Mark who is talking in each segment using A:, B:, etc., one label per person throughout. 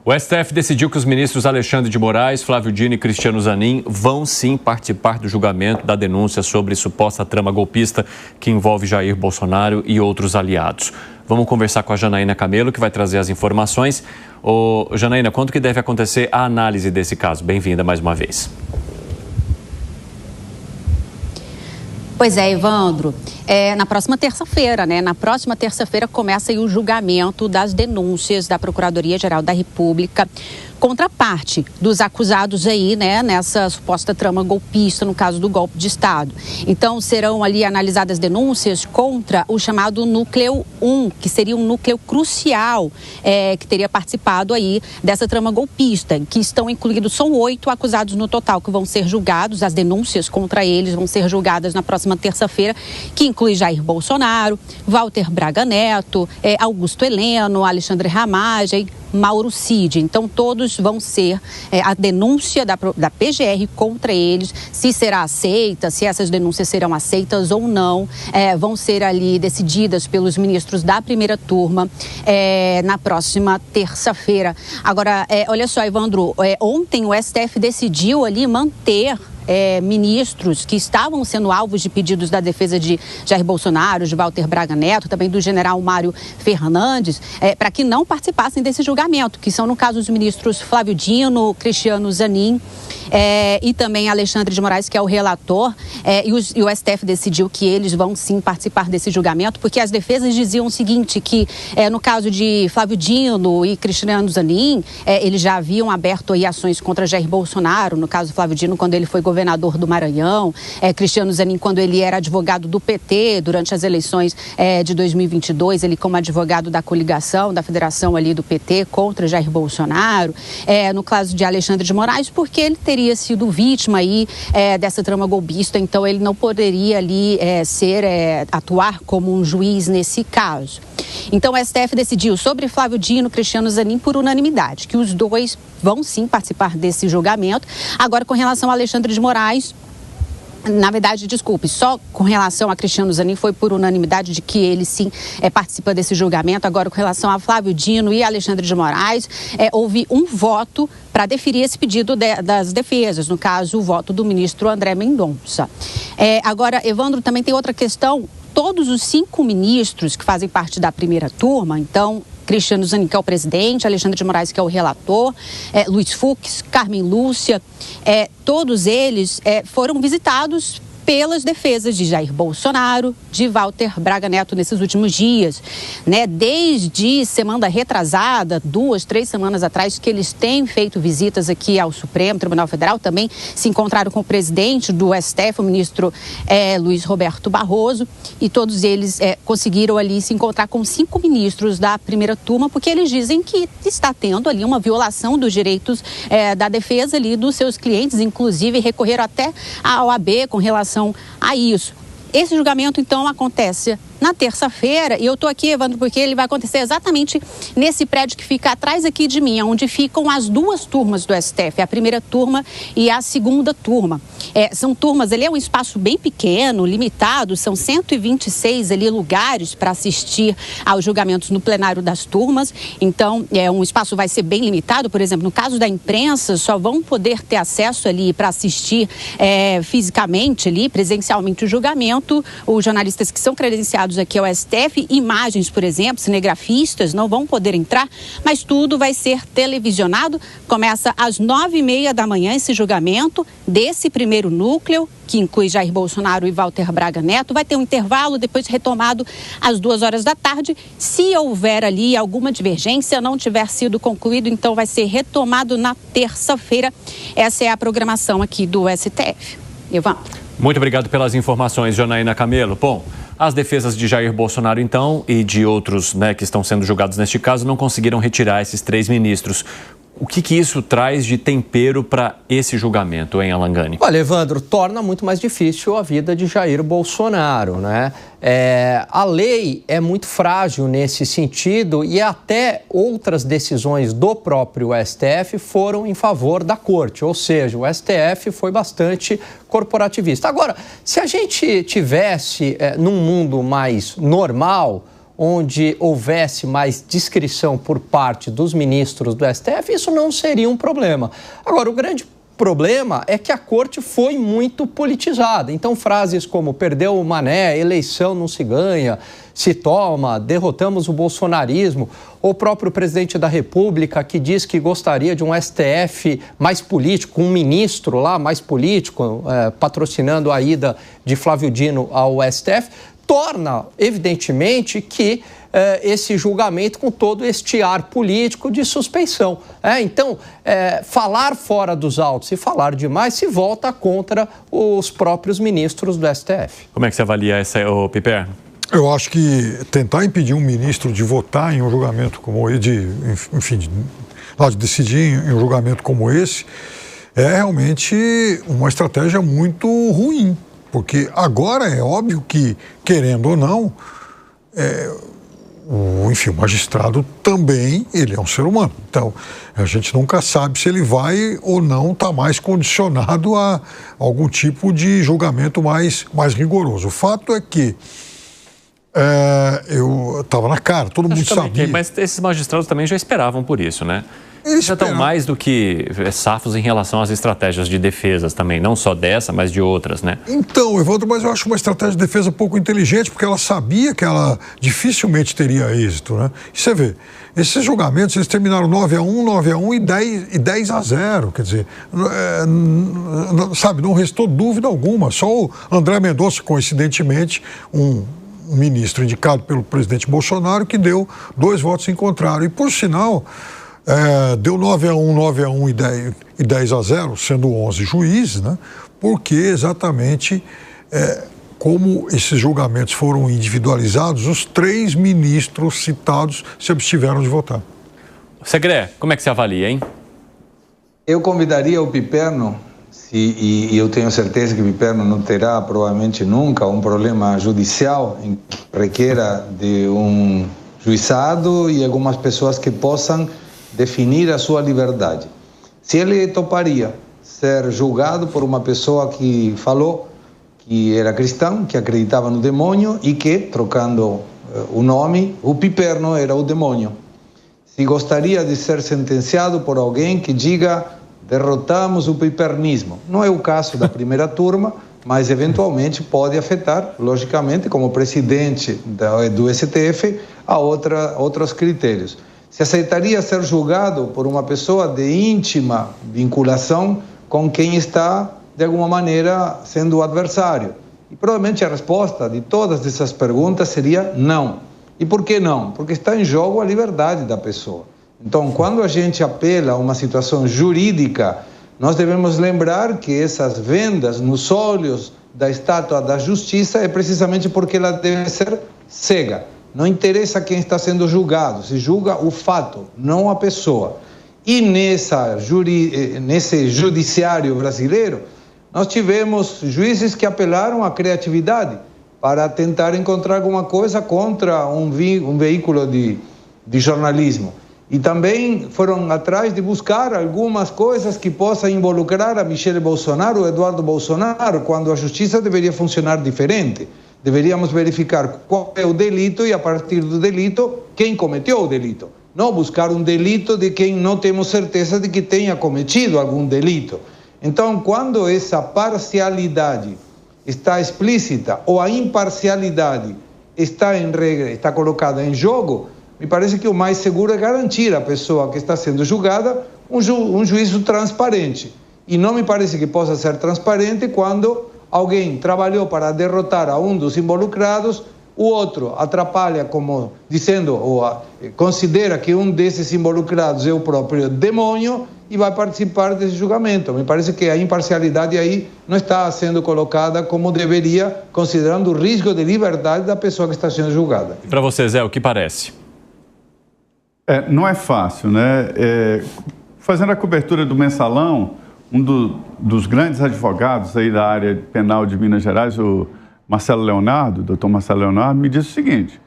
A: O STF decidiu que os ministros Alexandre de Moraes, Flávio Dino e Cristiano Zanin vão sim participar do julgamento da denúncia sobre suposta trama golpista que envolve Jair Bolsonaro e outros aliados. Vamos conversar com a Janaína Camelo, que vai trazer as informações. Janaína, quando que deve acontecer a análise desse caso? Bem-vinda mais uma vez.
B: Pois é, Evandro. Na próxima terça-feira, né? Na próxima terça-feira começa aí o julgamento das denúncias da Procuradoria-Geral da República contra parte dos acusados aí, né, nessa suposta trama golpista, no caso do golpe de Estado. Então, serão ali analisadas denúncias contra o chamado Núcleo 1, que seria um núcleo crucial que teria participado aí dessa trama golpista, que estão incluídos, são 8 acusados no total que vão ser julgados, as denúncias contra eles vão ser julgadas na próxima terça-feira, que inclui Jair Bolsonaro, Walter Braga Neto, Augusto Heleno, Alexandre Ramagem, Mauro Cid. Então, todos vão ser a denúncia da PGR contra eles, se será aceita, se essas denúncias serão aceitas ou não, vão ser ali decididas pelos ministros da primeira turma na próxima terça-feira. Agora, olha só, Evandro, ontem o STF decidiu ali manter ministros que estavam sendo alvos de pedidos da defesa de Jair Bolsonaro, de Walter Braga Neto, também do general Mário Fernandes, para que não participassem desse julgamento, que são, no caso, os ministros Flávio Dino, Cristiano Zanin e também Alexandre de Moraes, que é o relator, e o STF decidiu que eles vão sim participar desse julgamento, porque as defesas diziam o seguinte, que no caso de Flávio Dino e Cristiano Zanin, eles já haviam aberto aí ações contra Jair Bolsonaro, no caso do Flávio Dino, quando ele foi governador do Maranhão, Cristiano Zanin, quando ele era advogado do PT durante as eleições de 2022, ele como advogado da coligação, da federação ali do PT contra Jair Bolsonaro, no caso de Alexandre de Moraes, porque ele teria sido vítima aí dessa trama golpista, então ele não poderia ali atuar como um juiz nesse caso. Então o STF decidiu sobre Flávio Dino, Cristiano Zanin por unanimidade, que os dois vão sim participar desse julgamento. Agora, com relação a Alexandre de Moraes, na verdade, desculpe, só com relação a Cristiano Zanin foi por unanimidade de que ele sim participa desse julgamento. Agora, com relação a Flávio Dino e Alexandre de Moraes, houve um voto para deferir esse pedido das defesas, no caso, o voto do ministro André Mendonça. Agora, Evandro, também tem outra questão. Todos os 5 ministros que fazem parte da primeira turma, então, Cristiano Zanin, que é o presidente, Alexandre de Moraes, que é o relator, Luiz Fux, Carmen Lúcia, todos eles foram visitados pelas defesas de Jair Bolsonaro, de Walter Braga Neto nesses últimos dias, né? Desde semana retrasada, 2, 3 semanas atrás, que eles têm feito visitas aqui ao Supremo Tribunal Federal, também se encontraram com o presidente do STF, o ministro Luiz Roberto Barroso, e todos eles conseguiram ali se encontrar com 5 ministros da primeira turma, porque eles dizem que está tendo ali uma violação dos direitos da defesa ali dos seus clientes, inclusive recorreram até à OAB com relação a isso. Esse julgamento, então, acontece na terça-feira, e eu estou aqui, Evandro, porque ele vai acontecer exatamente nesse prédio que fica atrás aqui de mim, onde ficam as 2 turmas do STF, a primeira turma e a segunda turma. São turmas, ele é um espaço bem pequeno, limitado, são 126 ali lugares para assistir aos julgamentos no plenário das turmas, então um espaço vai ser bem limitado. Por exemplo, no caso da imprensa, só vão poder ter acesso ali para assistir fisicamente ali, presencialmente o julgamento, os jornalistas que são credenciados aqui ao STF, imagens, por exemplo, cinegrafistas não vão poder entrar, mas tudo vai ser televisionado. Começa às 9h30 da manhã esse julgamento desse primeiro núcleo, que inclui Jair Bolsonaro e Walter Braga Neto. Vai ter um intervalo, depois retomado às 2h da tarde. Se houver ali alguma divergência, não tiver sido concluído, então vai ser retomado na terça-feira. Essa é a programação aqui do STF. Evandro.
A: Muito obrigado pelas informações, Janaína Camelo. Bom, as defesas de Jair Bolsonaro, então, e de outros, né, que estão sendo julgados neste caso, não conseguiram retirar esses 3 ministros. O que isso traz de tempero para esse julgamento, hein, Alangani?
C: Olha, Evandro, torna muito mais difícil a vida de Jair Bolsonaro, né? A lei é muito frágil nesse sentido e até outras decisões do próprio STF foram em favor da corte, ou seja, o STF foi bastante corporativista. Agora, se a gente tivesse num mundo mais normal, onde houvesse mais discrição por parte dos ministros do STF, isso não seria um problema. Agora, o grande problema é que a corte foi muito politizada. Então, frases como perdeu o Mané, eleição não se ganha, se toma, derrotamos o bolsonarismo, ou o próprio presidente da República que diz que gostaria de um STF mais político, um ministro lá mais político, patrocinando a ida de Flávio Dino ao STF, torna, evidentemente, que esse julgamento com todo este ar político de suspeição. Então, falar fora dos autos e falar demais se volta contra os próprios ministros do STF.
A: Como é que você avalia essa, Piperno?
D: Eu acho que tentar impedir um ministro de votar em um julgamento como esse, de decidir em um julgamento como esse, é realmente uma estratégia muito ruim. Porque agora é óbvio que, querendo ou não, o magistrado também, ele é um ser humano. Então, a gente nunca sabe se ele vai ou não estar mais condicionado a algum tipo de julgamento mais rigoroso. O fato é que eu estava na cara, todo mundo sabia.
A: Mas esses magistrados também já esperavam por isso, né? Eles já estão mais do que safos em relação às estratégias de defesa também, não só dessa, mas de outras, né?
D: Então, Evandro, mas eu acho uma estratégia de defesa pouco inteligente, porque ela sabia que ela dificilmente teria êxito, né? E você vê, esses julgamentos, eles terminaram 9-1, 9-1 e 10-0, quer dizer, não restou dúvida alguma, só o André Mendonça, coincidentemente, um ministro indicado pelo presidente Bolsonaro, que deu 2 votos em contrário. E, por sinal, deu 9-1, 9-1 e 10-0, sendo 11 juízes, né? Porque exatamente como esses julgamentos foram individualizados, os 3 ministros citados se abstiveram de votar.
A: Segré, como é que você avalia, hein?
E: Eu convidaria o Piperno, e eu tenho certeza que o Piperno não terá provavelmente nunca um problema judicial em que requer de um juizado e algumas pessoas que possam definir a sua liberdade. Se ele toparia ser julgado por uma pessoa que falou que era cristão, que acreditava no demônio e que, trocando o nome, o Piperno era o demônio. Se gostaria de ser sentenciado por alguém que diga derrotamos o pipernismo. Não é o caso da primeira turma, mas eventualmente pode afetar, logicamente, como presidente do STF, a outros critérios. Se aceitaria ser julgado por uma pessoa de íntima vinculação com quem está, de alguma maneira, sendo o adversário? E provavelmente a resposta de todas essas perguntas seria não. E por que não? Porque está em jogo a liberdade da pessoa. Então, quando a gente apela a uma situação jurídica, nós devemos lembrar que essas vendas nos olhos da estátua da justiça é precisamente porque ela deve ser cega. Não interessa quem está sendo julgado, se julga o fato, não a pessoa. E nesse judiciário brasileiro, nós tivemos juízes que apelaram à criatividade para tentar encontrar alguma coisa contra um veículo de jornalismo. E também foram atrás de buscar algumas coisas que possam involucrar a Michele Bolsonaro ou Eduardo Bolsonaro, quando a justiça deveria funcionar diferente. Deveríamos verificar qual é o delito e, a partir do delito, quem cometeu o delito. Não buscar um delito de quem não temos certeza de que tenha cometido algum delito. Então, quando essa parcialidade está explícita ou a imparcialidade está em regra, está colocada em jogo, me parece que o mais seguro é garantir à pessoa que está sendo julgada um juízo transparente. E não me parece que possa ser transparente quando alguém trabalhou para derrotar a um dos involucrados, o outro atrapalha, como dizendo, ou considera que um desses involucrados é o próprio demônio e vai participar desse julgamento. Me parece que a imparcialidade aí não está sendo colocada como deveria, considerando o risco de liberdade da pessoa que está sendo julgada.
A: Para você, Zé, o que parece?
F: Não é fácil, né? Fazendo a cobertura do Mensalão, dos grandes advogados aí da área penal de Minas Gerais, o Marcelo Leonardo, o doutor Marcelo Leonardo, me disse o seguinte: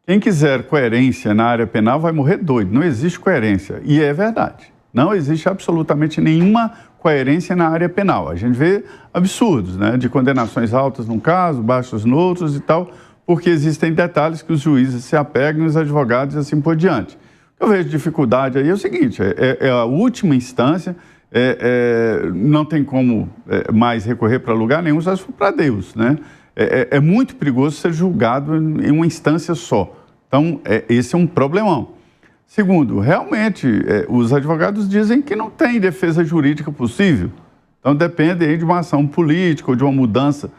F: quem quiser coerência na área penal vai morrer doido, não existe coerência. E é verdade, não existe absolutamente nenhuma coerência na área penal. A gente vê absurdos, né? De condenações altas num caso, baixas no outros e tal, porque existem detalhes que os juízes se apegam, os advogados e assim por diante. O que eu vejo dificuldade aí é o seguinte, é a última instância, não tem como mais recorrer para lugar nenhum, só se for para Deus, né? É muito perigoso ser julgado em uma instância só. Então, esse é um problemão. Segundo, realmente, os advogados dizem que não tem defesa jurídica possível. Então, depende aí de uma ação política ou de uma mudança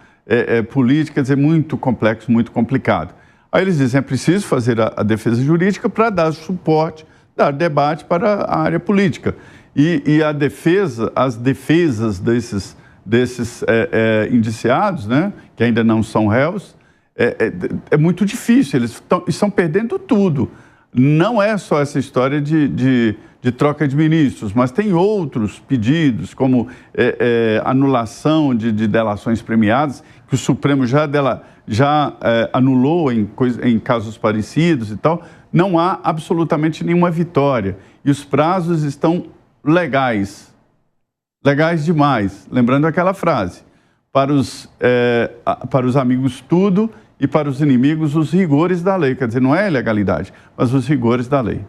F: política, quer dizer, muito complexo, muito complicado. Aí eles dizem, é preciso fazer a defesa jurídica para dar suporte, dar debate para a área política. E as defesas desses indiciados, né, que ainda não são réus, é muito difícil, eles estão perdendo tudo. Não é só essa história de troca de ministros, mas tem outros pedidos, como anulação de delações premiadas, que o Supremo já anulou em casos parecidos e tal. Não há absolutamente nenhuma vitória. E os prazos estão legais demais. Lembrando aquela frase, para os amigos tudo e para os inimigos os rigores da lei. Quer dizer, não é ilegalidade, mas os rigores da lei.